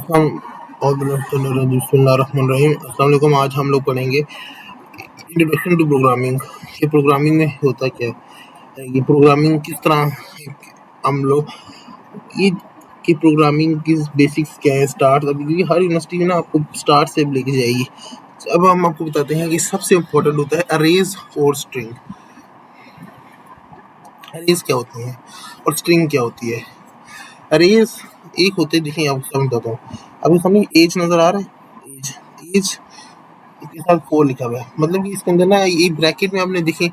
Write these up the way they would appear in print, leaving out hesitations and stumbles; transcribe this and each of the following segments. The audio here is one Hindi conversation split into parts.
अस्सलाम। आज हम लोग पढ़ेंगे इंट्रोडक्शन टू प्रोग्रामिंग। ये प्रोग्रामिंग में होता क्या है, ये प्रोग्रामिंग किस तरह हम लोग ये कि प्रोग्रामिंग की बेसिक्स क्या है। स्टार्ट अभी हर यूनिवर्सिटी में ना आपको स्टार्ट से लेके जाएगी। अब हम आपको बताते हैं कि सबसे इम्पोर्टेंट होता है अरेज और स्ट्रिंग। अरेज क्या होती है और स्ट्रिंग क्या होती है। अरेज एक होते हैं, देखिए आपको समझाता हूँ। अभी समझ एज नजर आ रहा है, एज एज के साथ 4 लिखा हुआ है, मतलब कि इसके अंदर ना ये ब्रैकेट में आपने देखें।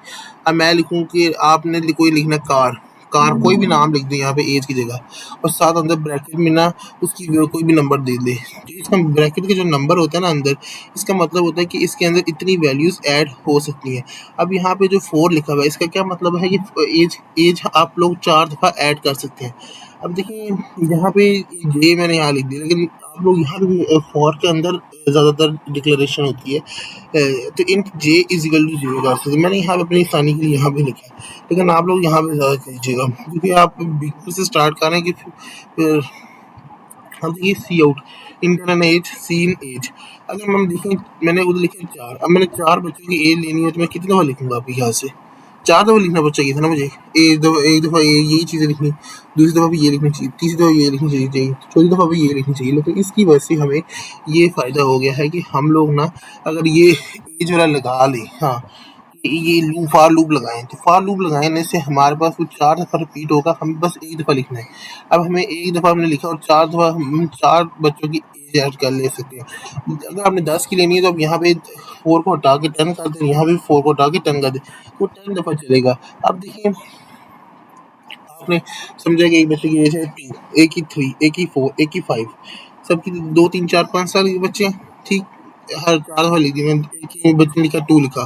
अब मैं लिखूं कि आपने कोई लिखना कार, कार कोई भी नाम लिख दे यहाँ पे एज की जगह, और साथ अंदर ब्रैकेट में ना उसकी कोई भी नंबर दे दे। तो इसका ब्रैकेट के जो नंबर होता है ना अंदर, इसका मतलब होता है कि इसके अंदर इतनी वैल्यूज ऐड हो सकती हैं। अब यहाँ पे जो 4 लिखा हुआ है, इसका क्या मतलब है कि एज एज आप लोग 4 दफ़ा ऐड कर सकते हैं। अब देखिए यहाँ पे ये मैंने यहाँ लिख दिया, लेकिन आप लोग यहाँ भी फॉर के अंदर ज़्यादातर डिक्लेरेशन होती है। तो int j is equal to 0 कर सकते, मैंने यहाँ पे अपनी आसानी के लिए यहाँ पे लिखा है, लेकिन आप लोग यहाँ पे ज़्यादा कीजिएगा क्योंकि आप बिग से स्टार्ट करें कि फिर हम देखिए सी आउट इंटर एज सी इन एज। अगर हम देखें, मैंने उधर लिखे 4, अब मैंने 4 बच्चों की एज लेनी है तो मैं कितनी दफ़ा लिखूंगा आपके यहाँ से 4 दफ़ा लिखना चाहिए था ना मुझे। एक दफ़ा यही चीज़ें लिखनी, दूसरी दफ़ा भी ये लिखनी चाहिए, तीसरी दफ़ा ये लिखनी चाहिए, चौथी दफ़ा भी ये लिखनी चाहिए। लेकिन इसकी वजह से हमें ये फ़ायदा हो गया है कि हम लोग ना अगर ये एज वाला लगा लें, हाँ ये फार लूप लगाएं, तो फार लूप लगाने से हमारे पास वो 4 दफ़ा रिपीट होगा, हमें बस एक दफ़ा लिखना है। अब हमें एक दफ़ा हमने लिखा और 4 दफ़ा हम 4 बच्चों की एज ऐड कर ले सकते हैं। अगर आपने 10 की लेनी है तो अब यहाँ पे 4 को हटा के 10 कर दें, यहाँ पे 4 को हटा के 10 कर दें, वो 10 दफ़ा चलेगा। अब देखिए आपने समझा कि एक बच्चे की एज है 2, एक की 3, एक की 4, एक की 5, सबकी 2 3 4 5 साल के बच्चे हैं, ठीक। हर 4 दफ़ा लिख दिया मैंने। एक ही बच्चे ने लिखा 2 लिखा,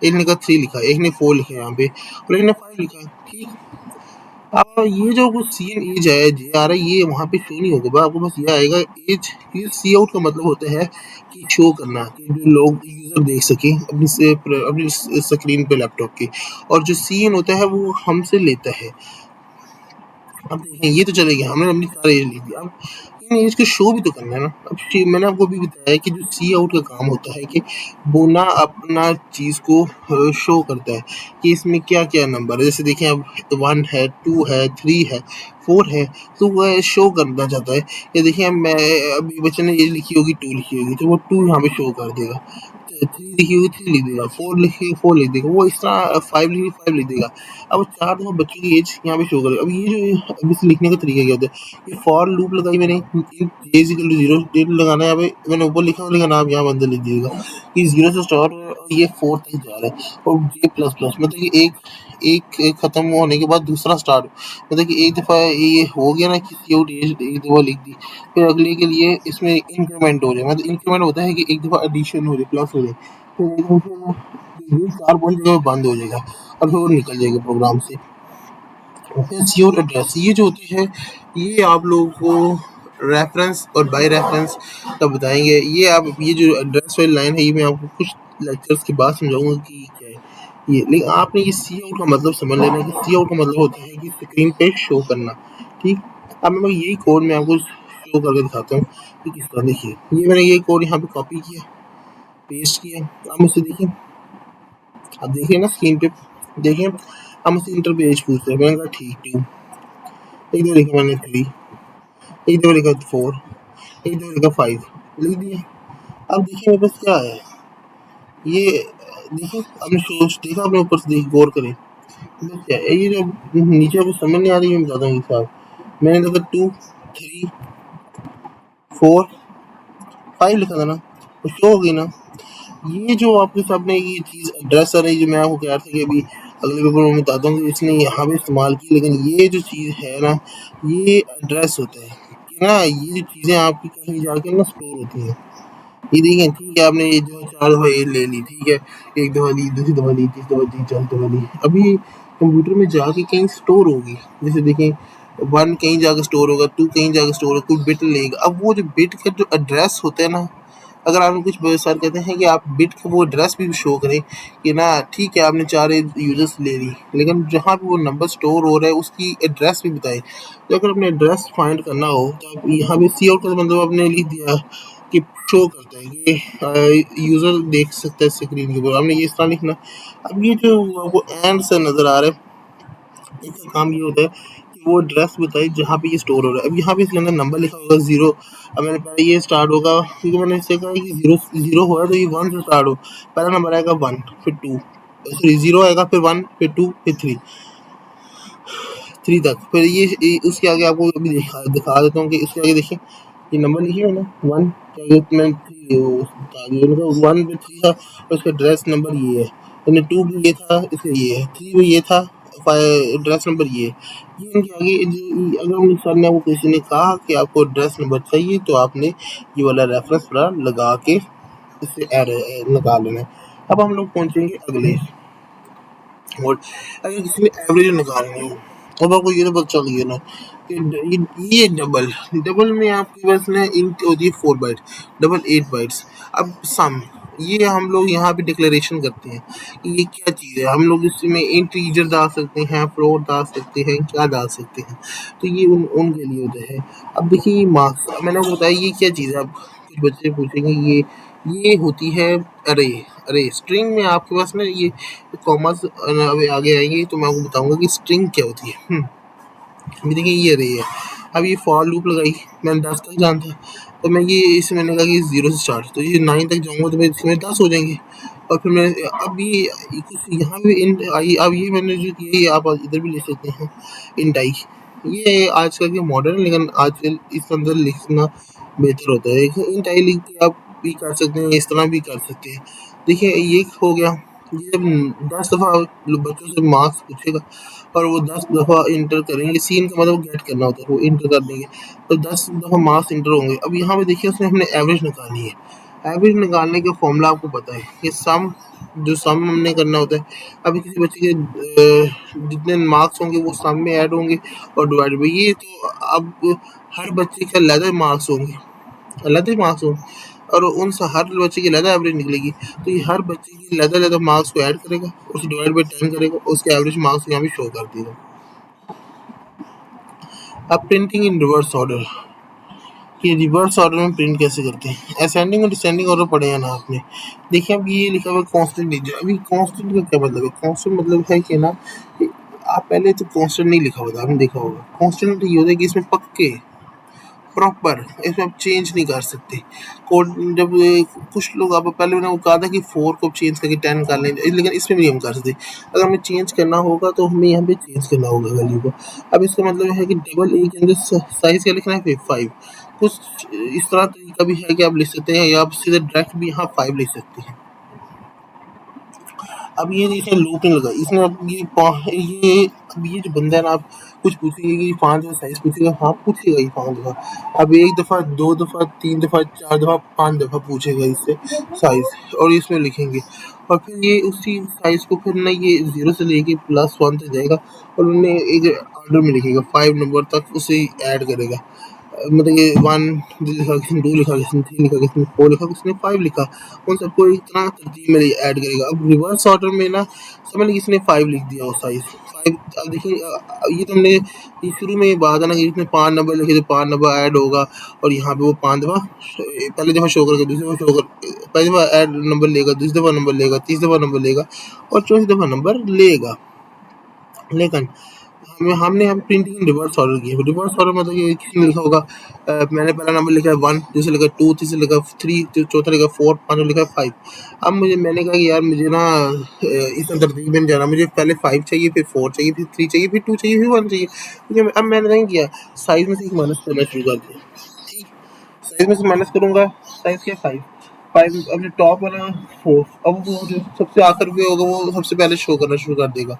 एक ने लिखा 3 लिखा, एक ने 4 लिखा यहाँ पे, और एक ने 5 लिखा, ठीक। अब ये जो कुछ सी एन एज है जे आ रहा है, ये वहाँ पे शो नहीं होगा, आपको बस ये आएगा एज। ये सी आउट का मतलब होता है कि शो करना, कि जो लोग यूज़र देख सकें अपनी स्क्रीन पे लैपटॉप की, और जो सी एन होता है वो हमसे लेता है। अब देखें ये तो चलेगा, हमने अपनी सारी एज लिख दी, अब इन एज को शो भी तो करना है ना। अब मैंने आपको अभी बताया कि जो सी आउट का काम होता है कि वो ना अपना चीज़ को शो करता है कि इसमें क्या क्या नंबर है। जैसे देखें अब 1 है, 2 है, 3 है, 4 है, तो वह शो करना चाहता है। ये देखिए अब मैं अभी बच्चे ने एज लिखी होगी 2 लिखी होगी, तो वो 2 यहाँ पे शो कर देगा। 3 लिखी होगी 3 लिख देगा, 4 लिखी 4 लिख देगा, वो इस तरह 5 लिखी 5 लिख देगा। अब 4 दफ़ा बच्चे की एज यहाँ पे शो करेगा। अब ये जो अब इसे लिखने का तरीका क्या होता है, ये फॉर लूप लगाई मैंने, जे इज इक्वल टू 0 डेट लगाना है। यहाँ पे मैंने ऊपर लिखा, लेकिन आप यहाँ अंदर लिख दीजिएगा कि 0 से स्टार्ट है और ये 4 तक जा रहा है, और जे प्लस प्लस मतलब कि एक खत्म होने के बाद दूसरा स्टार्ट, मतलब कि एक दफ़ा ये हो गया ना कि COT एक दफ़ा लिख दी, फिर अगले के लिए इसमें इंक्रीमेंट हो जाए, मतलब इंक्रीमेंट होता है कि एक दफ़ा एडिशन हो जाए, प्लस हो जाए, फिर एक दफ़ा ये 4 पॉइंट जो है बंद हो जाएगा और फिर वो निकल जाएगा प्रोग्राम से। फिर सीओ एड्रेस ये जो होती है, ये आप लोगों को रेफरेंस और बाय रेफरेंस तब बताएंगे। ये आप ये जो एड्रेस वाली लाइन है, ये मैं आपको कुछ लेक्चर्स के बाद समझाऊंगा कि क्या है ये, लेकिन आपने ये सी आउट का मतलब समझ लेना है कि सी आउट का मतलब होता है कि स्क्रीन पे शो करना, ठीक। अब मैं यही कोड मैं आपको शो करके दिखाता हूँ कि किस तरह। देखिए ये मैंने ये कोड यहाँ पे कॉपी किया, पेस्ट किया। आप मुझसे देखिए, अब देखिए ना स्क्रीन पे, देखिए हम मुझसे इंटर पेज पूछते हैं, मैंने कहा ठीक 2, एक दो लिखा मैंने 3, एक दो लिखा 4, एक दो लिखा 5, लिख दिया। अब देखिए मेरे पास क्या है, ये देखिए आपने सोच देखा, आपने ऊपर से देख गौर करें, मतलब क्या है ये जो नीचे आपको समझ नहीं आ रही है, मैं बताता हूँ साहब। मैंने लिखा 2 3 4 5 लिखा था ना, तो शो हो गई ना। ये जो आपके सामने ये चीज़ एड्रेस आ रही है, जो मैं आपको कह रहा था कि अभी अगले पेपर में बताता हूँ कि इसने यहाँ पे इस्तेमाल की, लेकिन ये जो चीज़ है ना, ये एड्रेस होता है कि ना ये जो चीज़ें आपकी कहीं जाके ना स्टोर होती हैं। ये देखिए, ठीक है आपने ये जो 4 दफ़ा ये ले ली, ठीक है, एक दफ़ा ली, दूसरी दफ़ा ली, तीसरी दफ़ा ली, चौथी दफ़ा ली, अभी कंप्यूटर में जाके कहीं स्टोर होगी। जैसे देखें 1 कहीं जाके स्टोर होगा, 2 कहीं जाके स्टोर होगा, कोई बिट लेगा। अब वो जो बिट का जो एड्रेस होता है ना, अगर आप कुछ सर कहते हैं कि आप बिट का वो एड्रेस भी शो करें कि ना, ठीक है आपने 4 यूज़र्स ले ली, लेकिन जहाँ पे वो नंबर स्टोर हो रहा है उसकी एड्रेस भी बताएं। तो अगर अपने एड्रेस फाइंड करना हो तो आप यहाँ पे सी आउट का मतलब आपने लिख दिया कि शो करता है कि यूज़र देख सकता है स्क्रीन के ऊपर, आपने ये इस तरह लिखना। अब ये जो आपको एंड से नज़र आ रहा है, इसका काम ये होता है कि वो एड्रेस बताए जहाँ पे ये स्टोर हो रहा है। अब यहाँ पे इसके अंदर नंबर लिखा होगा 0। अब मैंने पहले ये स्टार्ट होगा क्योंकि मैंने इससे कहा कि 0 हो रहा है तो ये 1 से स्टार्ट हो। पहला नंबर आएगा 1, फिर 2, सॉरी 0 आएगा, फिर 1, फिर 2, फिर 3 तक। फिर ये उसके आगे आपको अभी दिखा देता हूँ कि इसके आगे देखिए ये नंबर लिखिए है ना 1 के आगे मैं 3 1 पे 3 था और इसका एड्रेस नंबर ये है, यानी 2 भी ये था, इसका ये है, 3 भी ये था, एड्रेस नंबर ये है। ये इनके आगे अगर सर ने वो किसी ने कहा कि आपको एड्रेस नंबर चाहिए तो आपने ये वाला रेफरेंस लगा के इससे निकाल लेना है। अब हम लोग पहुंचेंगे अगले, और अगर किसी ने एवरेज निकालनी हो अब आपको ये तो पता चल गया ना कि ये डबल में आपके पास ना इंट होती है 4 बाइट, डबल 8 बाइट्स। अब सम ये हम लोग यहाँ पे डिक्लेरेशन करते हैं कि ये क्या चीज़ है, हम लोग इसमें इंटीजर डाल सकते हैं, फ्लोट डाल सकते हैं, क्या डाल सकते हैं, तो ये उनके लिए होता है। अब देखिए ये मार्क्स मैंने आपको बताया ये क्या चीज़ है। अब कुछ बच्चे पूछेंगे ये होती है अरे अरे स्ट्रिंग में आपके पास ना ये कॉमर्स अभी आगे आएंगे तो मैं आपको बताऊंगा कि स्ट्रिंग क्या होती है। अभी देखिए ये रही है, अब ये फॉर लूप लगाई, मैंने 10 तक जानता तो मैं ये इसमें मैंने कहा कि 0 से स्टार्ट, तो ये 9 तक जाऊंगा तो मैं इसमें 10 हो जाएंगे। और फिर मैं अब ये कुछ यहाँ भी इन आई, अब ये मैंने जो किया ये आप इधर भी लिख सकते हैं इंट आई। ये आजकल के मॉडर्न, लेकिन आजकल इस अंदर लिखना बेहतर होता है। इंट आई लिख के आप भी कर सकते हैं, इस तरह भी कर सकते हैं। देखिए ये हो गया, ये जब 10 दफ़ा बच्चों से मार्क्स पूछेगा और वो 10 दफ़ा इंटर करेंगे, सीन का मतलब गेट करना होता है, वो इंटर कर देंगे तो 10 दफ़ा मार्क्स इंटर होंगे। अब यहाँ पे देखिए उसमें हमने एवरेज निकालनी है। एवरेज निकालने का फॉर्मूला आपको पता है कि सम हमने करना होता है। अभी किसी बच्चे के जितने मार्क्स होंगे वो सम में ऐड होंगे और डिवाइड बाई ये, तो अब हर बच्चे के अलग मार्क्स होंगे, अलग ही मार्क्स होंगे और उन हर बच्चे की अलग एवरेज निकलेगी। तो ये हर बच्चे की अलग मार्क्स को ऐड करेगा, उसे डिवाइड बाई 10 करेगा, उसके एवरेज मार्क्स यहाँ भी शो कर देगा। अब प्रिंटिंग इन रिवर्स ऑर्डर, कि रिवर्स ऑर्डर में प्रिंट कैसे करते हैं। असेंडिंग और डिसेंडिंग ऑर्डर पढ़े हैं ना आपने। देखिए अब ये लिखा हुआ कांस्टेंट इंटीजर। अभी कांस्टेंट का क्या मतलब है, कांस्टेंट मतलब है कि ना आप पहले तो कांस्टेंट नहीं लिखा होता, आपने देखा होगा कांस्टेंट ये होता है कि इसमें पक्के प्रॉपर इसमें आप चेंज नहीं कर सकते। कोड जब कुछ लोग आप पहले मैंने वो कहा था कि 4 को चेंज करके 10 कर लें, लेकिन इसमें भी हम कर सकते। अगर हमें चेंज करना होगा तो हमें यहाँ पे चेंज करना होगा वैल्यू को। अब इसका मतलब है कि डबल ए के अंदर साइज क्या लिखना है 5। कुछ इस तरह तरीका भी है कि आप लिख सकते हैं या आप सीधे डायरेक्ट भी यहाँ 5 लिख सकते हैं। अब ये देखिए लूपिंग लगा इसमें, अब ये अब ये जो बंदा है ना, आप कुछ पूछेंगे कि 5 दफ़ा साइज पूछेगा, हाँ पूछेगा ही 5 दफ़ा। अब 1 दफ़ा 2 दफ़ा 3 दफ़ा 4 दफ़ा 5 दफ़ा पूछेगा इससे साइज, और इसमें लिखेंगे और फिर ये उसी साइज को फिर ना ये 0 से लेके +1 तक जाएगा और उन्हें एक ऑर्डर में लिखेगा 5 नंबर तक उसे ऐड करेगा। मतलब ये 1 लिखा, किसी ने 2 लिखा, किसी ने 3 लिखा, किसी ने 4 लिखा, किसी ने 5 लिखा, उन सबको इतना तरतीब में ऐड करेगा। अब रिवर्स ऑर्डर में ना समझ लीजिए किसी ने 5 लिख दिया और साइज 5। अब देखिए ये तो हमने ये शुरू में ये बात है ना कि इसमें 5 नंबर लिखे तो 5 नंबर ऐड होगा और यहाँ पे वो 5 दफ़ा पहली दफ़ा शो करेगा, दूसरी दफ़ा शो कर, पहली दफ़ा ऐड नंबर लेगा, दूसरी दफ़ा नंबर लेगा, तीसरी दफ़ा नंबर लेगा और चौथी दफ़ा नंबर लेगा। लेकिन हमने हम प्रिंटिंग रिवर्स ऑर्डर की है। रिवर्स ऑर्डर मतलब ये किसी ने लिखा होगा मैंने पहला नंबर लिखा है 1, दूसरा लिखा 2, तीसरा लिखा 3, चौथा लिखा 4, पांचवा लिखा 5। अब मैंने कहा कि यार मुझे ना इस तरतीब में जाना, मुझे पहले 5 चाहिए, फिर 4 चाहिए, फिर 3 चाहिए, फिर 2 चाहिए, फिर 1 चाहिए। क्योंकि अब मैंने नहीं किया, साइज में से एक माइनस करना शुरू कर दिया। ठीक, साइज में से माइनस करूंगा, साइज क्या 5, 5 अपने टॉप वाला 4, अब वो जो सबसे आखिर पे होगा वो सबसे पहले शो करना शुरू कर देगा।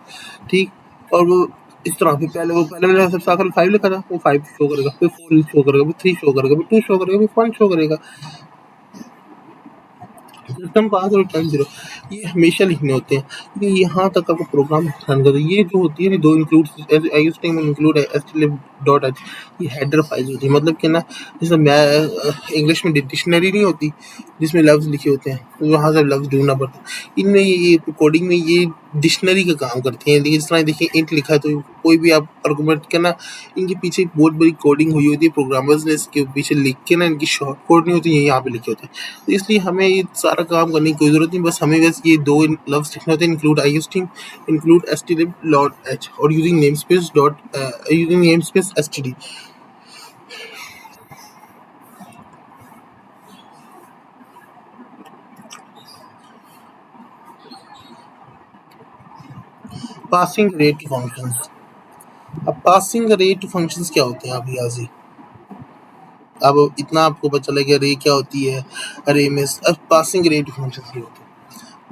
ठीक, और वो इस तरह फिर पहले मैंने सबसे आखिर 5 लिखा था, वो 5 शो करेगा, फिर 4 शो करेगा, फिर 3 शो करेगा, फिर 2 शो करेगा, फिर 1 शो करेगा। सिस्टम पास और टाइम जीरो ये हमेशा लिखने होते हैं क्योंकि यहाँ तक आपको प्रोग्राम रन कर, ये जो होती है ना 2 इंक्लूड इंक्लूड है stdlib.h, ये हेडर फाइल्स होती है, मतलब कि ना जैसे मैं इंग्लिश में डिक्शनरी नहीं होती जिसमें लफ्ज़ लिखे होते हैं, तो वहाँ से लफ्ज़ ढूंढना पड़ता है। इनमें ये कोडिंग में ये डिक्शनरी का काम करते हैं। जिस तरह देखिए इंट लिखा है, तो कोई भी आप आर्गुमेंट के ना इनके पीछे एक बहुत बड़ी कोडिंग हुई होती है, प्रोग्रामर्स ने इसके पीछे लिख के ना इनकी शॉर्ट कोड नहीं होती, ये यहाँ पे लिखे होते हैं। तो इसलिए हमें ये सारा काम करने की कोई ज़रूरत नहीं, बस हमें बस ये दो लफ्ज़ लिखने होते हैं, इंक्लूड IOStream, इंक्लूड stdlib.h और using name space std। Passing rate functions. अब पासिंग रेट फंक्शंस क्या होते हैं? आप यहाँ से अब इतना आपको पता चला कि अरे क्या होती है, अरे मिस। अब पासिंग रेट फंक्शंस क्या होते हैं?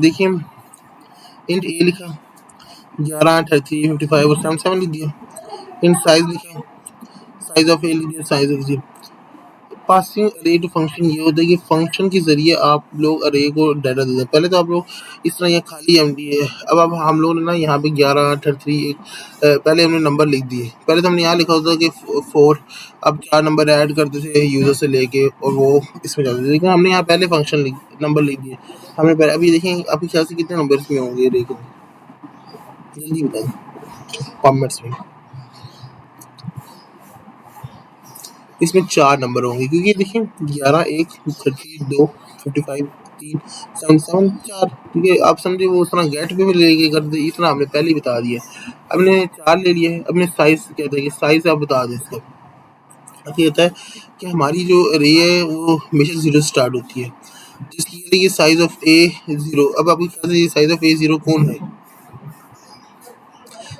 देखिए इंट ए लिखा, 11, 33, 55 और 77 लिख दिया। इंट साइज लिखा, साइज ऑफ ए लिख दिया, साइज ऑफ जी। पासिंग अरे टू फंक्शन ये होता है कि फंक्शन के ज़रिए आप लोग अरे को डाटा देते हैं। पहले तो आप लोग इस तरह ये खाली एमडी है। अब हम लोगों ने ना यहाँ पे 11, 33 पहले हमने नंबर लिख दिए। पहले तो हमने यहाँ लिखा होता कि 4, अब 4 नंबर ऐड करते थे यूज़र से लेके और वो इसमें जाते थे, लेकिन हमने यहाँ पहले फंक्शन नंबर लिख दिए। हमने पहले अभी देखें आपके ख्याल से कितने नंबर इसमें होंगे? लेकिन जल्दी बताएं कॉमेंट्स में। इसमें 4 नंबर होंगे क्योंकि देखिए 11, 1, 32, 2, 55, 3, 77, 4। ठीक है, आप समझे वो उतना गेट पे भी लेके कर दे, इतना हमने पहले ही बता दिया। हमने 4 ले लिए। अपने साइज कहते हैं कि साइज आप बता दें इसका। ये होता है कि हमारी जो रे है वो हमेशा 0 से स्टार्ट होती है, जिसकी ये साइज ऑफ ए 0। अब आपको ख्याल से साइज ऑफ ए 0 कौन है?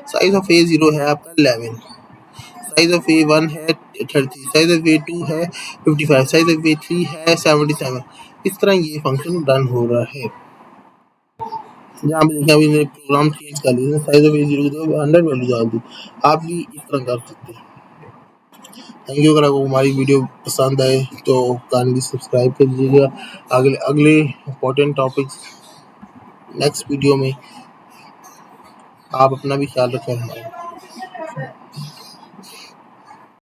साइज ऑफ ए 0 है आपका 11। साइज ऑफ ए 1 है 30, साइज ऑफ ए 2 है 55, साइज ऑफ ए 3 है 77। इस तरह ये फंक्शन रन हो रहा है। जहाँ पे देखिए अभी मैंने प्रोग्राम चेंज कर लिया, साइज ऑफ ए 0 की 100 वैल्यू डाल दी। आप भी इस तरह कर सकते हैं। Thank you. अगर आपको हमारी वीडियो पसंद आए तो काइंडली सब्सक्राइब कर दीजिएगा। अगले अगले इम्पोर्टेंट टॉपिक्स नेक्स्ट वीडियो में। आप अपना भी ख्याल रखें हमारा।